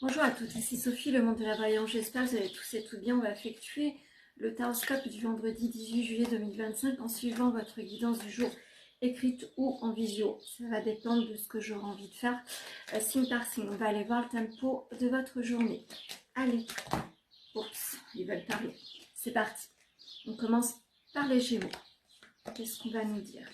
Bonjour à toutes, ici Sophie, le monde de la voyance. J'espère que vous allez tous et toutes bien. On va effectuer le taroscope du vendredi 18 juillet 2025 en suivant votre guidance du jour écrite ou en visio. Ça va dépendre de ce que j'aurai envie de faire, signe par signe. On va aller voir le tempo de votre journée. Allez, oups, ils veulent parler. C'est parti. On commence par les Gémeaux. Qu'est-ce qu'on va nous dire ?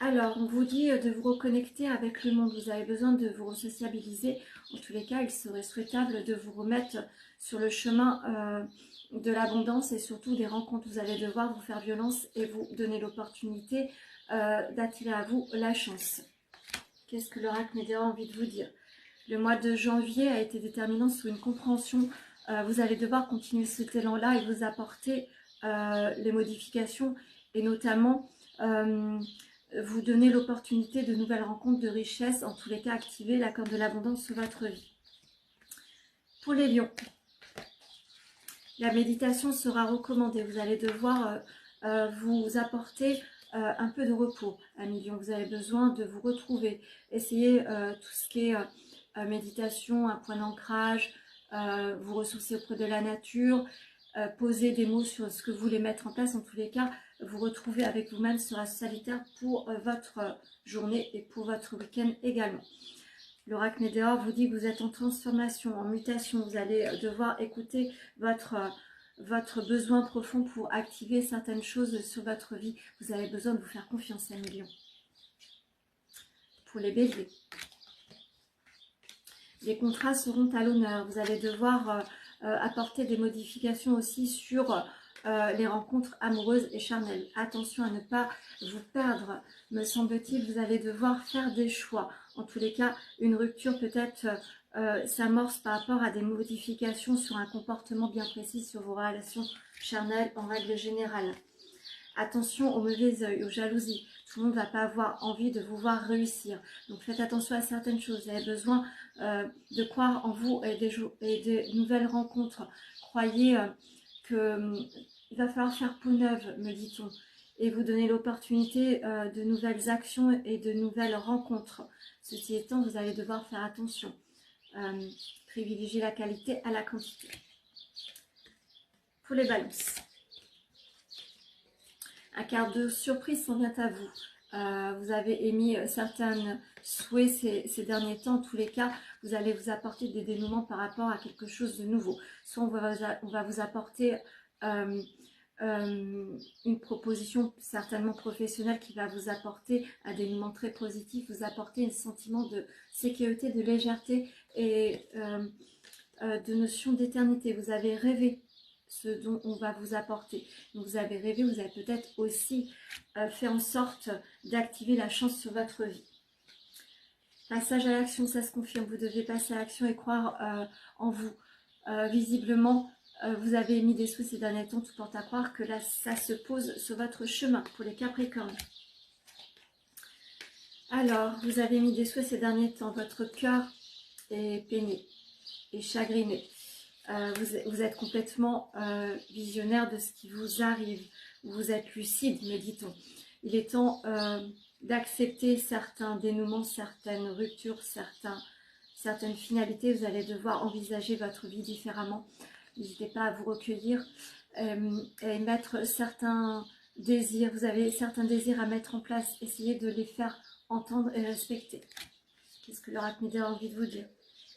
Alors, on vous dit de vous reconnecter avec le monde. Vous avez besoin de vous resociabiliser. En tous les cas, il serait souhaitable de vous remettre sur le chemin de l'abondance et surtout des rencontres. Vous allez devoir vous faire violence et vous donner l'opportunité d'attirer à vous la chance. Qu'est-ce que l'oracle médiateur a envie de vous dire? Le mois de janvier a été déterminant sous une compréhension. Vous allez devoir continuer cet élan-là et vous apporter les modifications et notamment vous donner l'opportunité de nouvelles rencontres, de richesses, en tous les cas activer la corde de l'abondance sur votre vie. Pour les lions, la méditation sera recommandée. Vous allez devoir vous apporter un peu de repos, amis lions. Vous avez besoin de vous retrouver. Essayez tout ce qui est méditation, un point d'ancrage, vous ressourcer auprès de la nature, poser des mots sur ce que vous voulez mettre en place. En tous les cas, vous retrouver avec vous-même sera salutaire pour votre journée et pour votre week-end également. L'oracle médiateur vous dit que vous êtes en transformation, en mutation. Vous allez devoir écouter votre besoin profond pour activer certaines choses sur votre vie. Vous avez besoin de vous faire confiance, amis lions. Pour les béliers, les contrats seront à l'honneur. Vous allez devoir apporter des modifications aussi sur les rencontres amoureuses et charnelles. Attention à ne pas vous perdre, me semble-t-il. Vous allez devoir faire des choix. En tous les cas, une rupture peut-être s'amorce par rapport à des modifications sur un comportement bien précis sur vos relations charnelles en règle générale. Attention aux mauvais œils, aux jalousies. Tout le monde ne va pas avoir envie de vous voir réussir. Donc faites attention à certaines choses. Vous avez besoin de croire en vous et des nouvelles rencontres. Croyez qu'il va falloir faire peau neuve, me dit-on, et vous donner l'opportunité de nouvelles actions et de nouvelles rencontres. Ceci étant, vous allez devoir faire attention. Privilégier la qualité à la quantité. Pour les balances, un quart de surprise s'en vient à vous. Vous avez émis certains souhaits ces derniers temps. En tous les cas, vous allez vous apporter des dénouements par rapport à quelque chose de nouveau. Soit on va vous apporter une proposition certainement professionnelle qui va vous apporter un dénouement très positif, vous apporter un sentiment de sécurité, de légèreté et de notion d'éternité. Vous avez rêvé ce dont on va vous apporter. Donc vous avez rêvé, vous avez peut-être aussi fait en sorte d'activer la chance sur votre vie. Passage à l'action, ça se confirme. Vous devez passer à l'action et croire en vous. Visiblement, vous avez émis des souhaits ces derniers temps, tout porte à croire que là, ça se pose sur votre chemin pour les Capricornes. Alors, vous avez émis des souhaits ces derniers temps, votre cœur est peiné et chagriné. Vous êtes complètement visionnaire de ce qui vous arrive. Vous êtes lucide, me dit-on. Il est temps d'accepter certains dénouements, certaines ruptures, certaines finalités. Vous allez devoir envisager votre vie différemment. N'hésitez pas à vous recueillir et mettre certains désirs. Vous avez certains désirs à mettre en place. Essayez de les faire entendre et respecter. Qu'est-ce que l'oracle médiateur a envie de vous dire?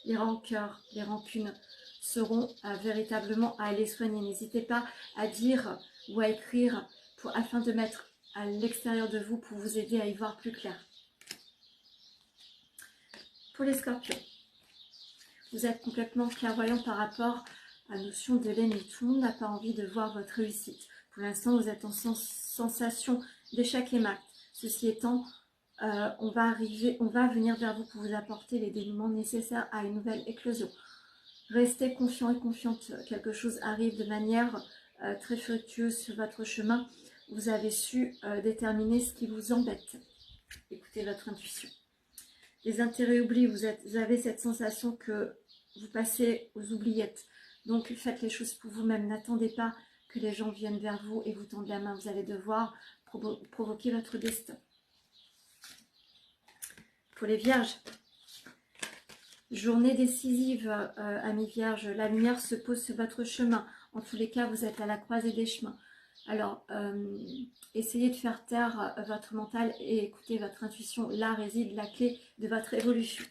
Les rancœurs, les rancunes seront véritablement à aller soigner. N'hésitez pas à dire ou à écrire afin de mettre à l'extérieur de vous pour vous aider à y voir plus clair. Pour les scorpions, vous êtes complètement clairvoyant par rapport à la notion de l'ennemi. Tout le monde n'a pas envie de voir votre réussite. Pour l'instant, vous êtes en sensation d'échec et mat. Ceci étant, on va venir vers vous pour vous apporter les dénouements nécessaires à une nouvelle éclosion. Restez confiant et confiante, quelque chose arrive de manière très fructueuse sur votre chemin. Vous avez su déterminer ce qui vous embête. Écoutez votre intuition. Les intérêts oubliés, vous avez cette sensation que vous passez aux oubliettes. Donc faites les choses pour vous-même. N'attendez pas que les gens viennent vers vous et vous tendent la main. Vous allez devoir provoquer votre destin. Pour les vierges, Journée décisive, amis vierges, la lumière se pose sur votre chemin. En tous les cas, vous êtes à la croisée des chemins. Alors, essayez de faire taire votre mental et écoutez votre intuition. Là réside la clé de votre évolution.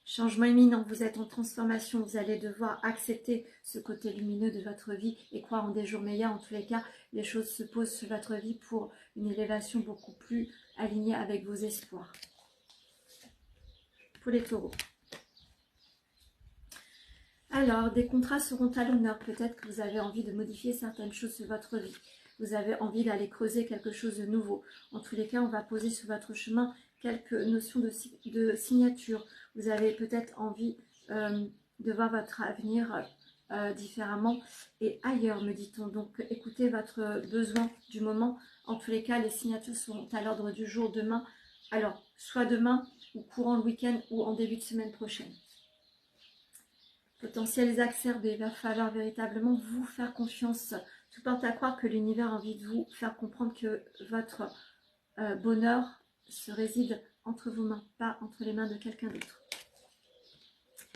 Changement imminent, vous êtes en transformation, vous allez devoir accepter ce côté lumineux de votre vie et croire en des jours meilleurs. En tous les cas, les choses se posent sur votre vie pour une élévation beaucoup plus alignée avec vos espoirs. Pour les taureaux. Alors, des contrats seront à l'honneur. Peut-être que vous avez envie de modifier certaines choses sur votre vie. Vous avez envie d'aller creuser quelque chose de nouveau. En tous les cas, on va poser sur votre chemin quelques notions de signature. Vous avez peut-être envie de voir votre avenir différemment et ailleurs, me dit-on. Donc, écoutez votre besoin du moment. En tous les cas, les signatures seront à l'ordre du jour demain. Alors, soit demain, ou courant le week-end, ou en début de semaine prochaine. Potentiel exacerbé, il va falloir véritablement vous faire confiance. Tout porte à croire que l'univers a envie de vous faire comprendre que votre bonheur se réside entre vos mains, pas entre les mains de quelqu'un d'autre.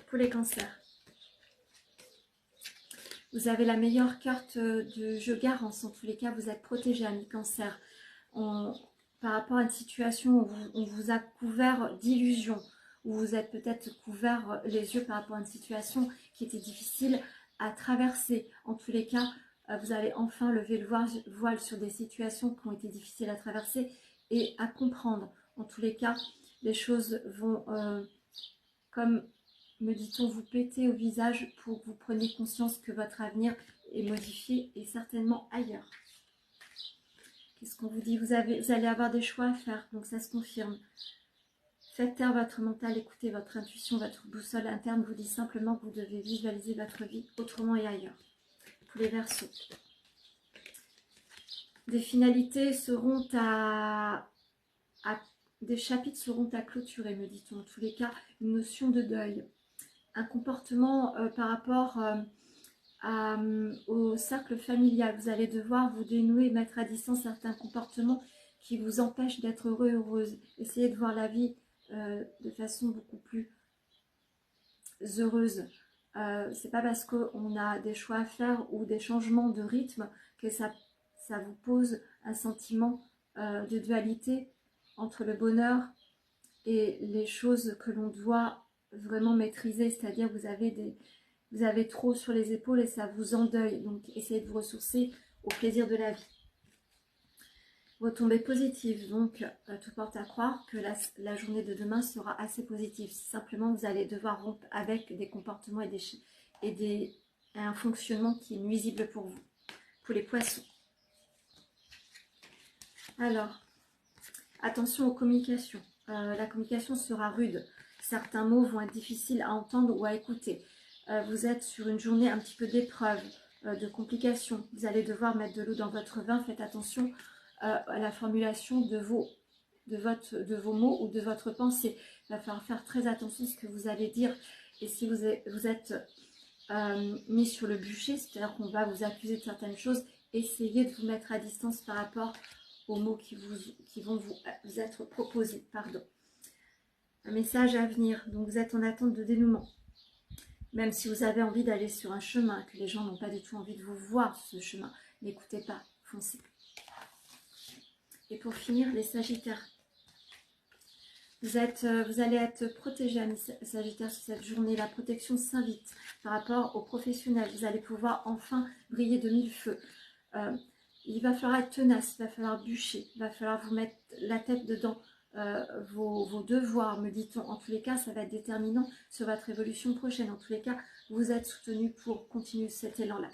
Pour les cancers, vous avez la meilleure carte de jeu garance. En tous les cas, vous êtes protégé, amis cancer. Par rapport à une situation où on vous a couvert d'illusions, où vous êtes peut-être couvert les yeux par rapport à une situation qui était difficile à traverser. En tous les cas, vous allez enfin lever le voile sur des situations qui ont été difficiles à traverser et à comprendre. En tous les cas, les choses vont, comme me dit-on, vous péter au visage pour que vous preniez conscience que votre avenir est modifié et certainement ailleurs. Qu'est-ce qu'on vous dit? Vous allez avoir des choix à faire, donc ça se confirme. Faites taire votre mental, écoutez votre intuition, votre boussole interne vous dit simplement que vous devez visualiser votre vie autrement et ailleurs. Pour les Verseaux. Des finalités seront des chapitres seront à clôturer, me dit-on. En tous les cas, une notion de deuil. Un comportement par rapport au cercle familial. Vous allez devoir vous dénouer, mettre à distance certains comportements qui vous empêchent d'être heureux, heureuse. Essayez de voir la vie de façon beaucoup plus heureuse. C'est pas parce qu'on a des choix à faire ou des changements de rythme que ça vous pose un sentiment de dualité entre le bonheur et les choses que l'on doit vraiment maîtriser, c'est-à-dire vous avez trop sur les épaules et ça vous endeuille, donc essayez de vous ressourcer au plaisir de la vie. Retombées positives, donc tout porte à croire que la journée de demain sera assez positive. Simplement, vous allez devoir rompre avec des comportements et un fonctionnement qui est nuisible pour vous. Pour les poissons. Alors, attention aux communications. La communication sera rude. Certains mots vont être difficiles à entendre ou à écouter. Vous êtes sur une journée un petit peu d'épreuve, de complications. Vous allez devoir mettre de l'eau dans votre vin. Faites attention à la formulation de vos mots ou de votre pensée. Il va falloir faire très attention à ce que vous allez dire. Et si vous êtes mis sur le bûcher, c'est-à-dire qu'on va vous accuser de certaines choses, essayez de vous mettre à distance par rapport aux mots qui vont vous être proposés. Pardon. Un message à venir. Donc vous êtes en attente de dénouement. Même si vous avez envie d'aller sur un chemin, que les gens n'ont pas du tout envie de vous voir sur ce chemin, n'écoutez pas, foncez. Et pour finir, les Sagittaires. Vous allez être protégés, amis Sagittaires, sur cette journée. La protection s'invite par rapport aux professionnels. Vous allez pouvoir enfin briller de mille feux. Il va falloir être tenace, il va falloir bûcher, il va falloir vous mettre la tête dedans. Vos devoirs, me dit-on. En tous les cas, ça va être déterminant sur votre évolution prochaine. En tous les cas, vous êtes soutenu pour continuer cet élan-là.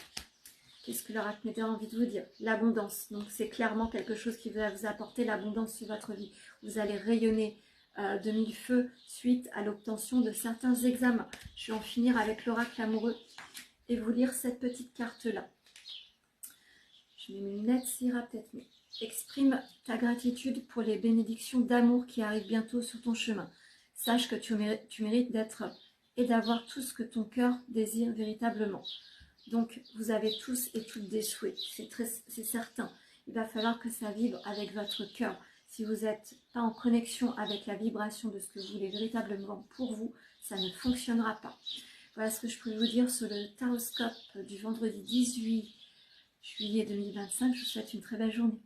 Qu'est-ce que l'Arachnédien a envie de vous dire? L'abondance. Donc, c'est clairement quelque chose qui va vous apporter l'abondance sur votre vie. Vous allez rayonner de mille feux suite à l'obtention de certains examens. Je vais en finir avec l'oracle amoureux et vous lire cette petite carte-là. Je mets mes lunettes, ça ira peut-être mieux. Exprime ta gratitude pour les bénédictions d'amour qui arrivent bientôt sur ton chemin. Sache que tu mérites d'être et d'avoir tout ce que ton cœur désire véritablement. Donc, vous avez tous et toutes des souhaits, c'est certain. Il va falloir que ça vibre avec votre cœur. Si vous n'êtes pas en connexion avec la vibration de ce que vous voulez véritablement pour vous, ça ne fonctionnera pas. Voilà ce que je peux vous dire sur le taroscope du vendredi 18 juillet 2025. Je vous souhaite une très belle journée.